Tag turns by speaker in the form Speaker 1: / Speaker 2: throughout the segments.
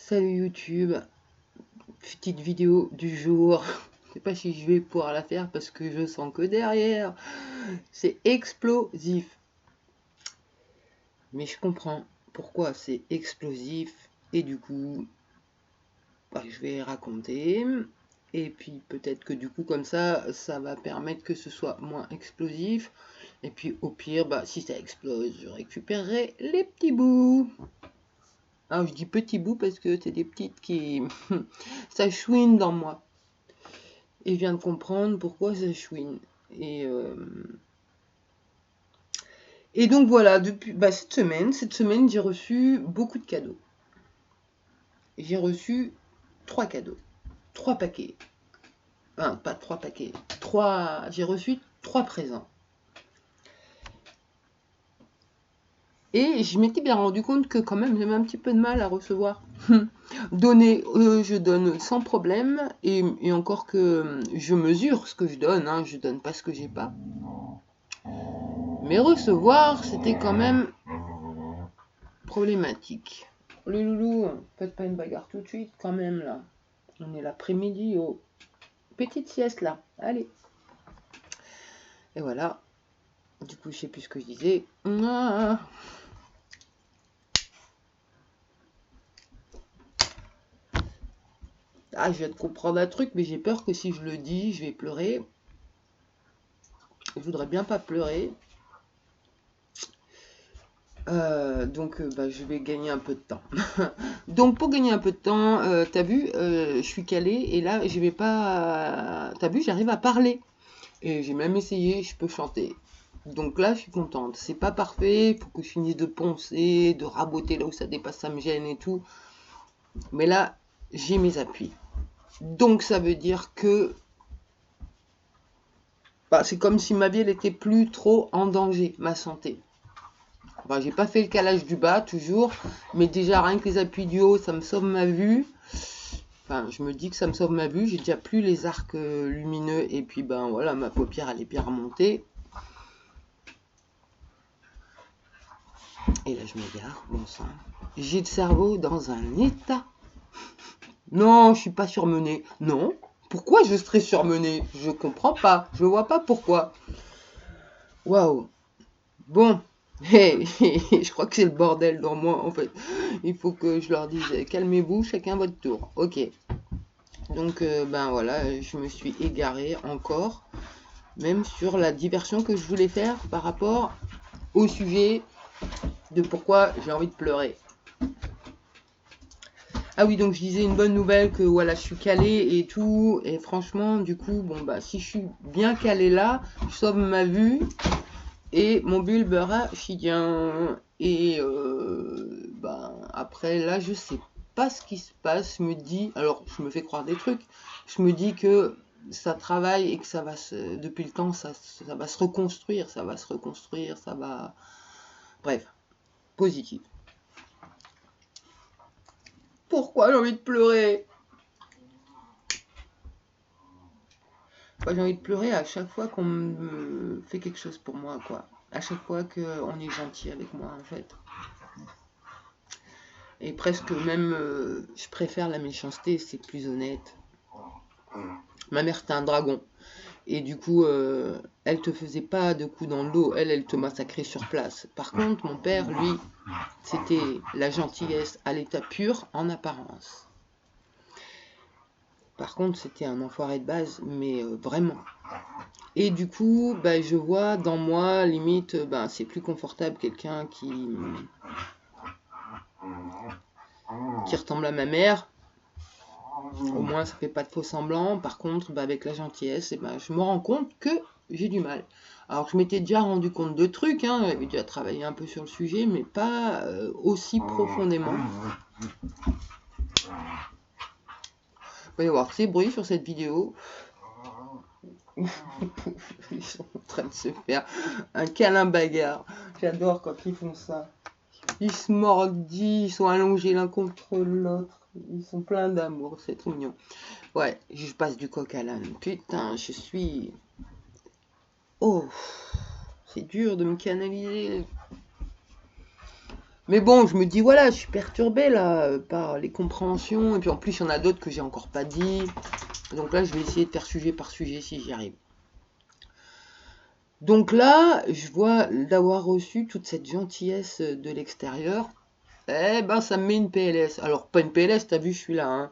Speaker 1: Salut YouTube, petite vidéo du jour. Je sais pas si je vais pouvoir la faire parce que je sens que derrière, c'est explosif. Mais je comprends pourquoi c'est explosif et du coup, je vais raconter. Et puis peut-être que du coup comme ça va permettre que ce soit moins explosif. Et puis au pire, si ça explose, je récupérerai les petits bouts. Alors je dis petits bouts parce que c'est des petites qui... ça chouine dans moi. Et je viens de comprendre pourquoi ça chouine. Et donc voilà, depuis cette semaine, j'ai reçu beaucoup de cadeaux. J'ai reçu 3 cadeaux. 3 paquets. Enfin, pas 3 paquets. J'ai reçu 3 présents. Et je m'étais bien rendu compte que quand même j'avais un petit peu de mal à recevoir. Donner, je donne sans problème, et encore que je mesure ce que je donne, hein, je donne pas ce que j'ai pas. Mais recevoir, c'était quand même problématique. Les loulous, faites pas une bagarre tout de suite quand même là. On est l'après-midi, oh. Petite sieste là, allez. Et voilà. Du coup, je sais plus ce que je disais. Ah, je viens de comprendre un truc, mais j'ai peur que si je le dis, je vais pleurer. Je voudrais bien pas pleurer. Donc je vais gagner un peu de temps. Donc pour gagner un peu de temps, t'as vu, je suis calée et là je vais pas. T'as vu, j'arrive à parler. Et j'ai même essayé, je peux chanter. Donc là je suis contente. C'est pas parfait, il faut que je finisse de poncer, de raboter là où ça dépasse, ça me gêne et tout. Mais là, j'ai mes appuis. Donc ça veut dire que c'est comme si ma vie elle était plus trop en danger, ma santé. J'ai pas fait le calage du bas toujours, mais déjà rien que les appuis du haut, ça me sauve ma vue. Enfin, je me dis que ça me sauve ma vue. J'ai déjà plus les arcs lumineux et puis voilà, ma paupière elle est bien remontée. Et là je m'égare, bon sang. J'ai le cerveau dans un état. Non, je suis pas surmenée. Non. Pourquoi je serais surmenée? Je comprends pas. Je vois pas pourquoi. Waouh. Bon. Hey, je crois que c'est le bordel dans moi en fait. Il faut que je leur dise calmez-vous, chacun votre tour. Ok. Donc voilà, je me suis égarée encore, même sur la diversion que je voulais faire par rapport au sujet de pourquoi j'ai envie de pleurer. Ah oui, donc je disais une bonne nouvelle que voilà, je suis calée et tout, et franchement, du coup, si je suis bien calée là, je sauve ma vue et mon bulbe rachidien. Et après là, je sais pas ce qui se passe. Je me dis, alors je me fais croire des trucs, je me dis que ça travaille et que ça va depuis le temps, ça va se reconstruire, ça va. Bref, positif. Pourquoi j'ai envie de pleurer? J'ai envie de pleurer à chaque fois qu'on me fait quelque chose pour moi, quoi. À chaque fois qu'on est gentil avec moi, en fait. Et presque même, je préfère la méchanceté, c'est plus honnête. Ma mère, c'était un dragon. Et du coup, elle te faisait pas de coups dans le dos, elle te massacrait sur place. Par contre, mon père, lui, c'était la gentillesse à l'état pur en apparence. Par contre, c'était un enfoiré de base, mais vraiment. Et du coup, je vois dans moi, limite, c'est plus confortable quelqu'un qui ressemble à ma mère. Au moins, ça fait pas de faux semblants. Par contre, avec la gentillesse, je me rends compte que j'ai du mal. Alors, je m'étais déjà rendu compte de trucs, j'avais déjà travaillé un peu sur le sujet, mais pas aussi profondément. Il va y avoir ces bruits sur cette vidéo. Ils sont en train de se faire un câlin bagarre. J'adore quand ils font ça. Ils se mordillent, ils sont allongés l'un contre l'autre. Ils sont pleins d'amour, c'est trop mignon. Ouais, je passe du coq à l'âne. Putain, je suis... Oh, c'est dur de me canaliser. Mais bon, je me dis, voilà, je suis perturbée là par les compréhensions. Et puis en plus, il y en a d'autres que j'ai encore pas dit. Donc là, je vais essayer de faire sujet par sujet si j'y arrive. Donc là, je vois d'avoir reçu toute cette gentillesse de l'extérieur. Eh ben, ça me met une PLS. Alors, pas une PLS, t'as vu, je suis là, hein.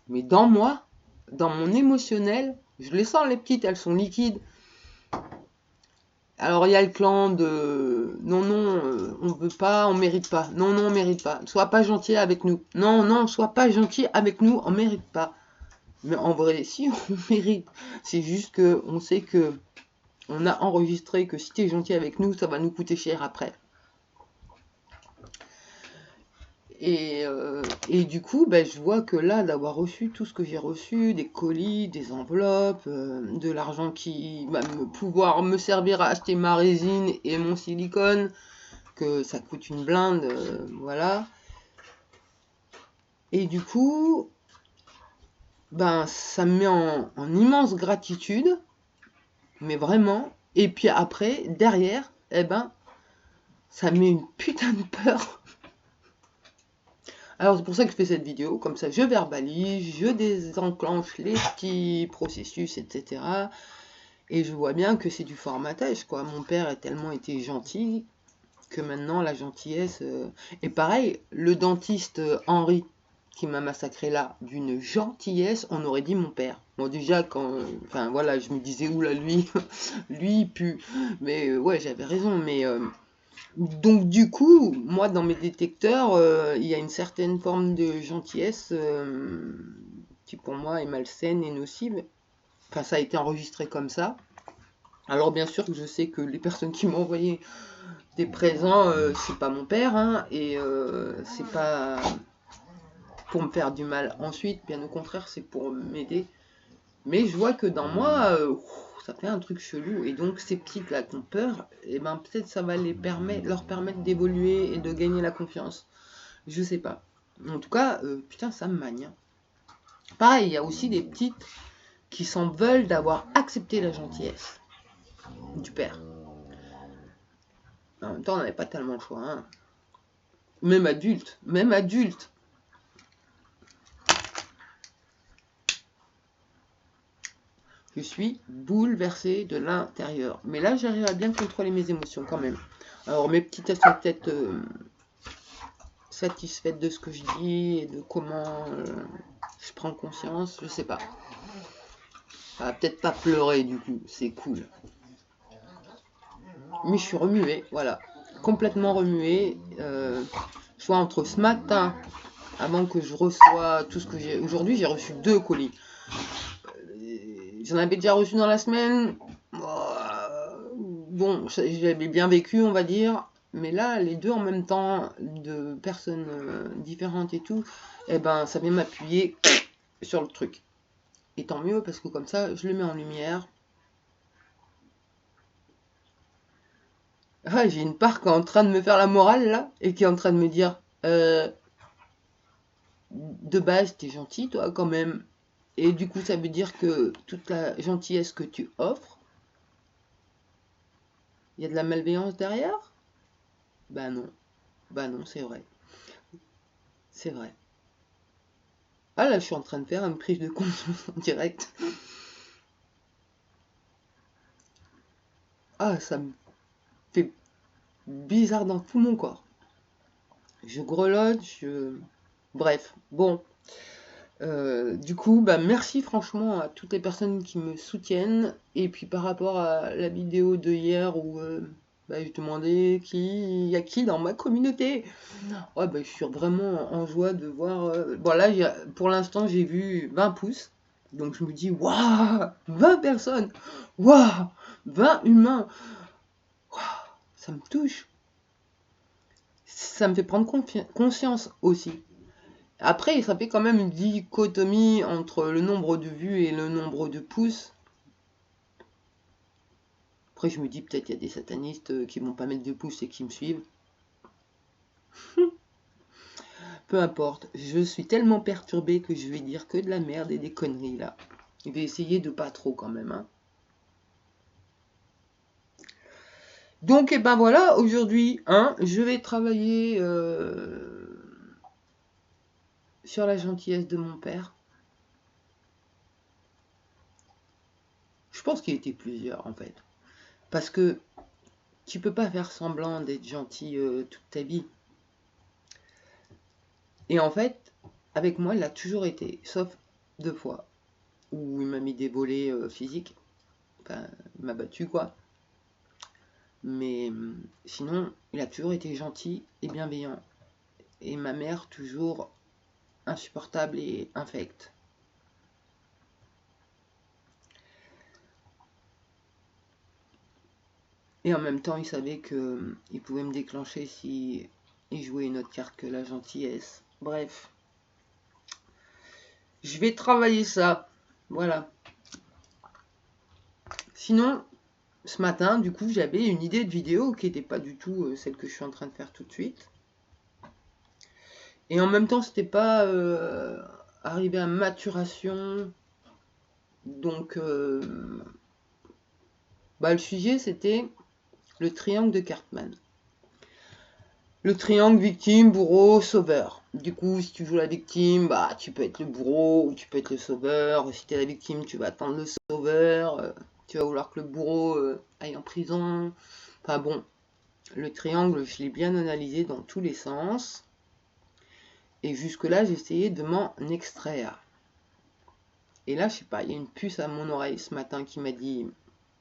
Speaker 1: Mais dans moi, dans mon émotionnel, je les sens les petites, elles sont liquides. Alors il y a le clan de non, non, on veut pas, on mérite pas. Non, non, on mérite pas. Sois pas gentil avec nous. Non, non, sois pas gentil avec nous, on mérite pas. Mais en vrai, si on mérite, c'est juste que on sait que on a enregistré que si t'es gentil avec nous, ça va nous coûter cher après. Et du coup, ben, je vois que là, d'avoir reçu tout ce que j'ai reçu, des colis, des enveloppes, de l'argent qui va pouvoir me servir à acheter ma résine et mon silicone, que ça coûte une blinde, voilà. Et du coup, ben, ça me met en immense gratitude, mais vraiment. Et puis après, derrière, eh ben, ça me met une putain de peur. Alors c'est pour ça que je fais cette vidéo, comme ça je verbalise, je désenclenche les petits processus, etc. Et je vois bien que c'est du formatage, quoi. Mon père a tellement été gentil que maintenant la gentillesse... Et pareil, le dentiste Henri, qui m'a massacré là, d'une gentillesse, on aurait dit mon père. Bon déjà, quand... Enfin voilà, je me disais, oula, lui, lui il pue. Mais ouais, j'avais raison, mais... Donc du coup, moi dans mes détecteurs, il y a une certaine forme de gentillesse qui pour moi est malsaine et nocive. Enfin, ça a été enregistré comme ça. Alors bien sûr que je sais que les personnes qui m'ont envoyé des présents, c'est pas mon père, hein, et c'est pas pour me faire du mal ensuite, bien au contraire, c'est pour m'aider. Mais je vois que dans moi, ça fait un truc chelou. Et donc ces petites là qui ont peur, et ben peut-être ça va leur permettre d'évoluer et de gagner la confiance. Je sais pas. En tout cas, putain, ça me magne, hein. Pareil, il y a aussi des petites qui s'en veulent d'avoir accepté la gentillesse du père. En même temps, on n'avait pas tellement le choix, hein. Même adulte, même adulte. Je suis bouleversée de l'intérieur. Mais là, j'arrive à bien contrôler mes émotions quand même. Alors, mes petites, elles sont peut-être satisfaites de ce que je dis et de comment je prends conscience. Je sais pas. Ça va peut-être pas pleurer du coup. C'est cool. Mais je suis remuée, voilà. Complètement remuée. Soit entre ce matin, avant que je reçois tout ce que j'ai... Aujourd'hui, j'ai reçu 2 colis. J'en avais déjà reçu dans la semaine. Bon, j'avais bien vécu, on va dire. Mais là, les 2 en même temps, de personnes différentes et tout, eh ben, ça vient m'appuyer sur le truc. Et tant mieux, parce que comme ça, je le mets en lumière. Ah, j'ai une part qui est en train de me faire la morale, là, et qui est en train de me dire, de base, t'es gentil, toi, quand même. Et du coup, ça veut dire que toute la gentillesse que tu offres, il y a de la malveillance derrière? Bah non. Bah non, c'est vrai. C'est vrai. Ah là, je suis en train de faire une prise de conscience en direct. Ah, ça me fait bizarre dans tout mon corps. Je grelotte, Bref, bon. Du coup, bah merci franchement à toutes les personnes qui me soutiennent. Et puis par rapport à la vidéo de hier où bah, je demandais il y a qui dans ma communauté. Ouais, bah, je suis vraiment en joie de voir. Bon, là, pour l'instant, j'ai vu 20 pouces. Donc je me dis, waouh, 20 personnes, waouh, 20 humains, waouh, ça me touche. Ça me fait prendre conscience aussi. Après, ça fait quand même une dichotomie entre le nombre de vues et le nombre de pouces. Après, je me dis peut-être il y a des satanistes qui vont pas mettre de pouces et qui me suivent. Peu importe, je suis tellement perturbée que je vais dire que de la merde et des conneries là. Je vais essayer de pas trop quand même, hein. Donc, et ben voilà, aujourd'hui, hein, je vais travailler sur la gentillesse de mon père. Je pense qu'il était plusieurs, en fait. Parce que tu peux pas faire semblant d'être gentil toute ta vie. Et en fait, avec moi, il a toujours été, sauf 2 fois, où il m'a mis des volets physiques. Enfin, il m'a battu, quoi. Mais sinon, il a toujours été gentil et bienveillant. Et ma mère, toujours insupportable et infecte. Et en même temps, il savait que il pouvait me déclencher si il jouait une autre carte que la gentillesse. Bref, je vais travailler ça. Voilà. Sinon, ce matin, du coup, j'avais une idée de vidéo qui n'était pas du tout celle que je suis en train de faire tout de suite. Et en même temps, c'était pas arrivé à maturation. Donc, le sujet, c'était le triangle de Cartman. Le triangle victime, bourreau, sauveur. Du coup, si tu joues la victime, tu peux être le bourreau ou tu peux être le sauveur. Si tu es la victime, tu vas attendre le sauveur. Tu vas vouloir que le bourreau aille en prison. Enfin bon, le triangle, je l'ai bien analysé dans tous les sens. Et jusque-là, j'ai essayé de m'en extraire. Et là, je sais pas, il y a une puce à mon oreille ce matin qui m'a dit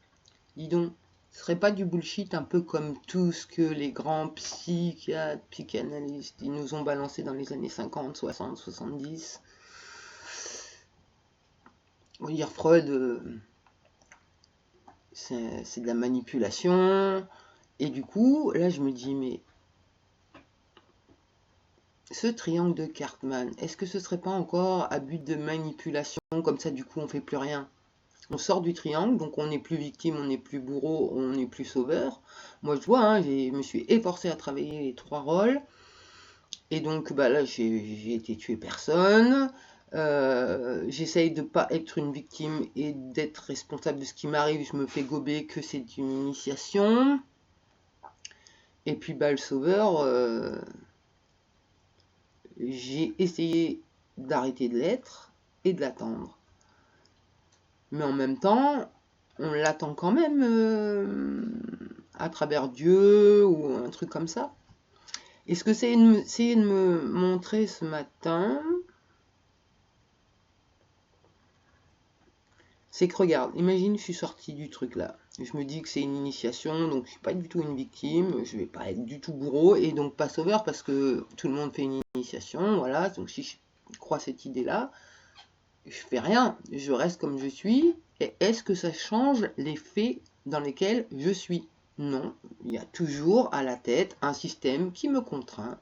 Speaker 1: « Dis donc, ce serait pas du bullshit un peu comme tout ce que les grands psychiatres, psychanalystes, ils nous ont balancé dans les années 50, 60, 70 ?» On va dire Freud, c'est de la manipulation. Et du coup, là, je me dis, mais ce triangle de Cartman, est-ce que ce serait pas encore à but de manipulation? Comme ça, du coup, on fait plus rien. On sort du triangle, donc on n'est plus victime, on n'est plus bourreau, on n'est plus sauveur. Moi, je vois, hein, je me suis efforcé à travailler les 3 rôles. Et donc, là, j'ai été tué personne. J'essaye de ne pas être une victime et d'être responsable de ce qui m'arrive. Je me fais gober que c'est une initiation. Et puis, le sauveur, j'ai essayé d'arrêter de l'être et de l'attendre. Mais en même temps, on l'attend quand même à travers Dieu ou un truc comme ça. Et ce que c'est essayé de me montrer ce matin, c'est que regarde, imagine je suis sorti du truc là. Je me dis que c'est une initiation, donc je suis pas du tout une victime, je vais pas être du tout bourreau et donc pas sauveur parce que tout le monde fait une initiation, voilà. Donc si je crois cette idée là, je fais rien, je reste comme je suis. Et est-ce que ça change les faits dans lesquels je suis? Non, il y a toujours à la tête un système qui me contraint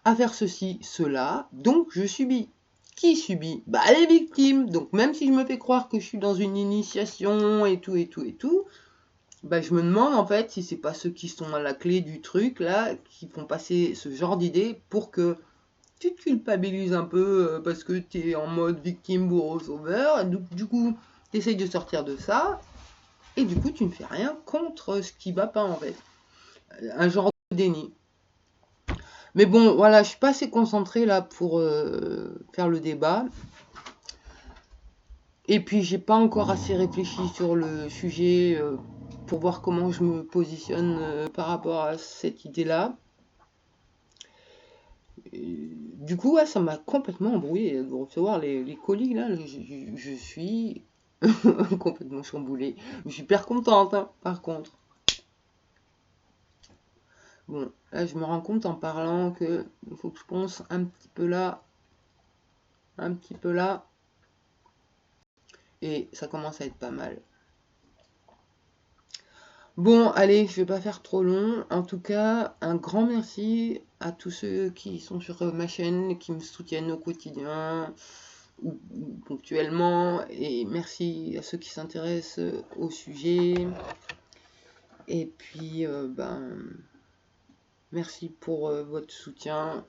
Speaker 1: à faire ceci, cela, donc je subis. Qui subit? Les victimes. Donc même si je me fais croire que je suis dans une initiation et tout, je me demande en fait si c'est pas ceux qui sont à la clé du truc là, qui font passer ce genre d'idées pour que tu te culpabilises un peu parce que tu es en mode victime, bourreau, sauveur. Du coup, tu essayes de sortir de ça. Et du coup, tu ne fais rien contre ce qui va pas en fait. Un genre de déni. Mais bon, voilà, je suis pas assez concentrée là pour faire le débat. Et puis, j'ai pas encore assez réfléchi sur le sujet pour voir comment je me positionne par rapport à cette idée-là. Du coup, ça m'a complètement embrouillé de recevoir les colis là. Je suis complètement chamboulée. Je suis hyper contente, hein, par contre. Bon, là, je me rends compte en parlant que il faut que je pense un petit peu là, un petit peu là. Et ça commence à être pas mal. Bon, allez, je vais pas faire trop long. En tout cas, un grand merci à tous ceux qui sont sur ma chaîne, qui me soutiennent au quotidien ou ponctuellement. Et merci à ceux qui s'intéressent au sujet. Et puis, merci pour votre soutien.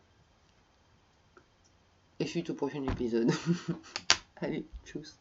Speaker 1: Et suite au prochain épisode. Allez, tchuss.